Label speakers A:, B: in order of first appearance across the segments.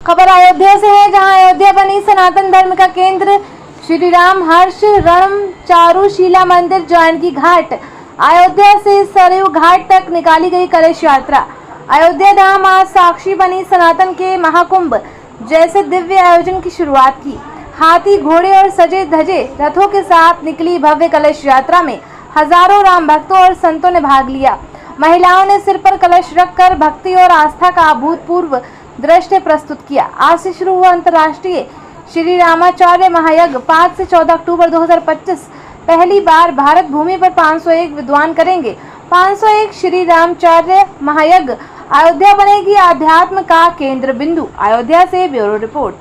A: खबर अयोध्या से है, जहां अयोध्या बनी सनातन धर्म का केंद्र। श्री राम हर्ष रणम चारुशीला मंदिर जानकी घाट अयोध्या से सरयू घाट तक निकाली गई कलश यात्रा। अयोध्या धाम आज साक्षी बनी सनातन के महाकुंभ जैसे दिव्य आयोजन की शुरुआत की। हाथी घोड़े और सजे धजे रथों के साथ निकली भव्य कलश यात्रा में हजारों राम भक्तों और संतों ने भाग लिया। महिलाओं ने सिर पर कलश रखकर भक्ति और आस्था का अभूतपूर्व दृश्य प्रस्तुत किया। आज से शुरू हुआ अंतर्राष्ट्रीय श्री रामाचार्य महायज्ञ 5 से 14 अक्टूबर 2025 पहली बार भारत भूमि पर 501 विद्वान करेंगे। 501 श्री रामाचार्य महायज्ञ अयोध्या बनेगी आध्यात्म का केंद्र बिंदु। अयोध्या से ब्यूरो रिपोर्ट।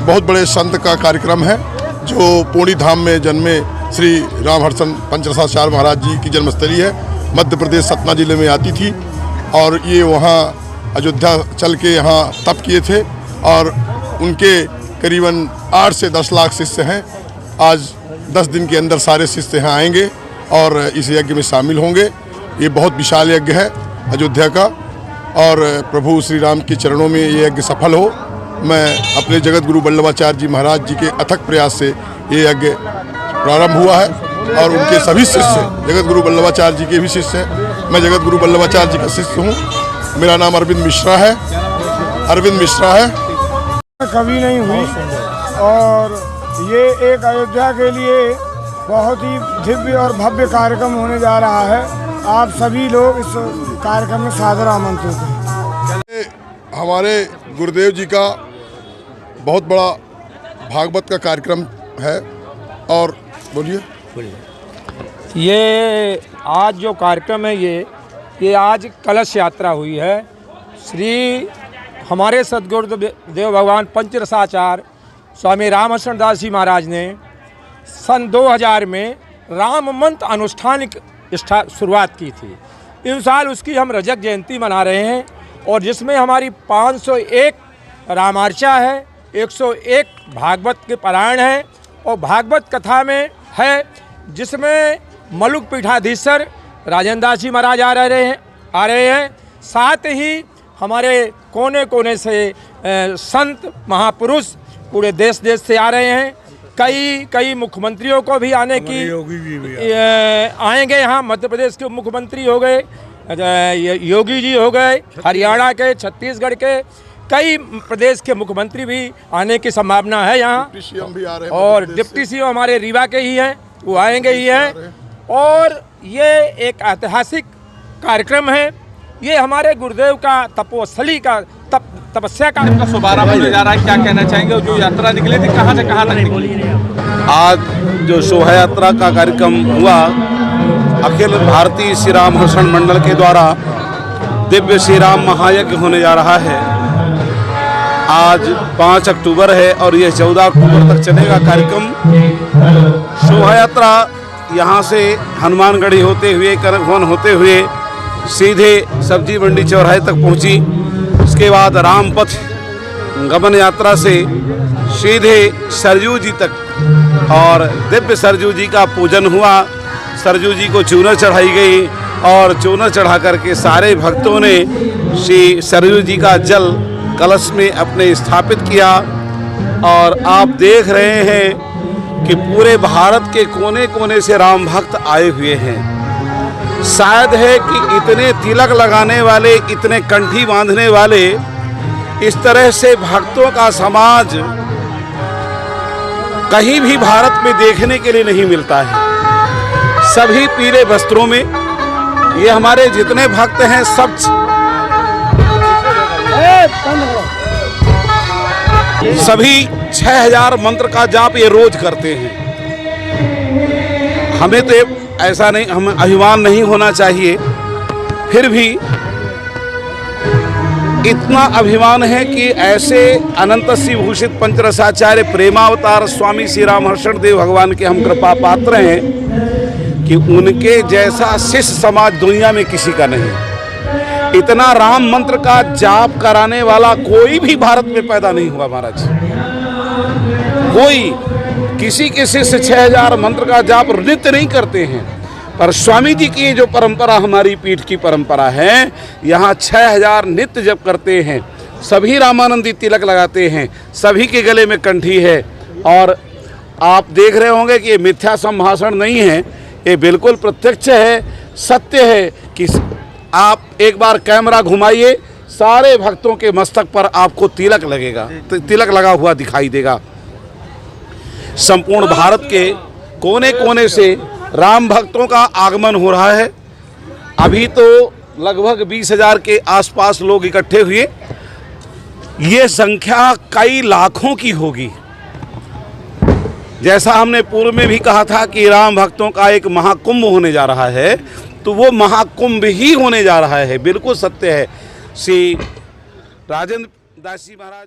B: बहुत बड़े संत का कार्यक्रम है जो पूर्णी धाम में जन्मे श्री रामहर्षण पंचरसाचार्य महाराज जी की जन्मस्थली है। मध्य प्रदेश सतना जिले में आती थी और ये वहाँ अयोध्या चल के यहाँ तप किए थे और उनके करीबन 8 से 10 लाख शिष्य हैं। आज 10 दिन के अंदर सारे शिष्य यहाँ आएंगे और इस यज्ञ में शामिल होंगे। ये बहुत विशाल यज्ञ है अयोध्या का और प्रभु श्री राम के चरणों में ये यज्ञ सफल हो। मैं अपने जगत गुरु वल्लभाचार्य जी महाराज जी के अथक प्रयास से ये यज्ञ प्रारंभ हुआ है और उनके सभी शिष्य जगत गुरु वल्लभाचार्य जी के भी शिष्य हैं। मैं जगत गुरु वल्लभाचार्य जी का शिष्य हूँ। मेरा नाम अरविंद मिश्रा है।
C: कभी नहीं हुई और ये एक अयोध्या के लिए बहुत ही दिव्य और भव्य कार्यक्रम होने जा रहा है। आप सभी लोग इस कार्यक्रम में सादर आमंत्रित हैं।
B: हमारे गुरुदेव जी का बहुत बड़ा भागवत का कार्यक्रम है और बोलिए
D: ये आज जो कार्यक्रम है ये आज कलश यात्रा हुई है। श्री हमारे सद्गुरुदेव भगवान पंचरसाचार्य स्वामी रामहर्षण दास जी महाराज ने सन 2000 में राम मंत्र अनुष्ठान की शुरुआत की थी। इस साल उसकी हम रजत जयंती मना रहे हैं और जिसमें हमारी 501 रामार्चा है, 101 भागवत के पारायण है और भागवत कथा में है जिसमें मलुक पीठाधीश्वर राजेंद्र दास जी महाराज आ रहे हैं। साथ ही हमारे कोने कोने से संत महापुरुष पूरे देश से आ रहे हैं। कई मुख्यमंत्रियों को भी आने की आएंगे। यहाँ मध्य प्रदेश के मुख्यमंत्री हो गए, योगी जी हो गए, हरियाणा के, छत्तीसगढ़ के कई प्रदेश के मुख्यमंत्री भी आने की संभावना है यहाँ और डिप्टी सीएम हमारे रीवा के ही हैं, वो आएंगे ही हैं। और ये एक ऐतिहासिक कार्यक्रम है। ये हमारे गुरुदेव का तपोस्थली का तपस्या का
E: 112 होने जा रहा है। क्या कहना चाहेंगे? जो यात्रा निकली थी कहाँ से कहाँ तक निकली?
F: आज जो शोभा यात्रा का कार्यक्रम हुआ अखिल भारतीय श्री रामहर्षण मंडल के द्वारा दिव्य श्री राम महायज्ञ होने जा रहा है। आज 5 अक्टूबर है और यह 14 अक्टूबर तक चलेगा कार्यक्रम। शोभा यात्रा यहाँ से हनुमानगढ़ी होते हुए कनकभवन होते हुए सीधे सब्जी मंडी चौराहे तक पहुँची। उसके बाद रामपथ गमन यात्रा से सीधे सरयू जी तक और दिव्य सरयू जी का पूजन हुआ। सरयू जी को चूनर चढ़ाई गई और चूनर चढ़ा करके सारे भक्तों ने श्री सरयू जी का जल कलश में अपने स्थापित किया। और आप देख रहे हैं कि पूरे भारत के कोने कोने से राम भक्त आए हुए हैं। शायद है कि इतने तिलक लगाने वाले, इतने कंठी बांधने वाले, इस तरह से भक्तों का समाज कहीं भी भारत में देखने के लिए नहीं मिलता है। सभी पीले वस्त्रों में ये हमारे जितने भक्त हैं सब सभी 6000 मंत्र का जाप ये रोज करते हैं। हमें तो ऐसा नहीं, हमें अभिमान नहीं होना चाहिए। फिर भी इतना अभिमान है कि ऐसे अनंत श्री भूषित पंचरसाचार्य प्रेमावतार स्वामी श्री रामहर्षण देव भगवान के हम कृपा पात्र हैं कि उनके जैसा शिष्य समाज दुनिया में किसी का नहीं। इतना राम मंत्र का जाप कराने वाला कोई भी भारत में पैदा नहीं हुआ महाराज। कोई किसी के शिष्य 6000 मंत्र का जाप नित्य नहीं करते हैं, पर स्वामी जी की जो परंपरा हमारी पीठ की परंपरा है, यहाँ 6000 नित्य जप करते हैं। सभी रामानंदी तिलक लगाते हैं, सभी के गले में कंठी है। और आप देख रहे होंगे कि ये मिथ्या संभाषण नहीं है, ये बिल्कुल प्रत्यक्ष है, सत्य है कि आप एक बार कैमरा घुमाइए, सारे भक्तों के मस्तक पर आपको तिलक लगेगा, तिलक लगा हुआ दिखाई देगा। संपूर्ण भारत के कोने कोने से राम भक्तों का आगमन हो रहा है। अभी तो लगभग 20,000 के आसपास लोग इकट्ठे हुए। ये संख्या कई लाखों की होगी। जैसा हमने पूर्व में भी कहा था कि राम भक्तों का एक महाकुंभ होने जा रहा है, तो वो महाकुंभ ही होने जा रहा है। बिल्कुल सत्य है। श्री राजेंद्र दास जी महाराज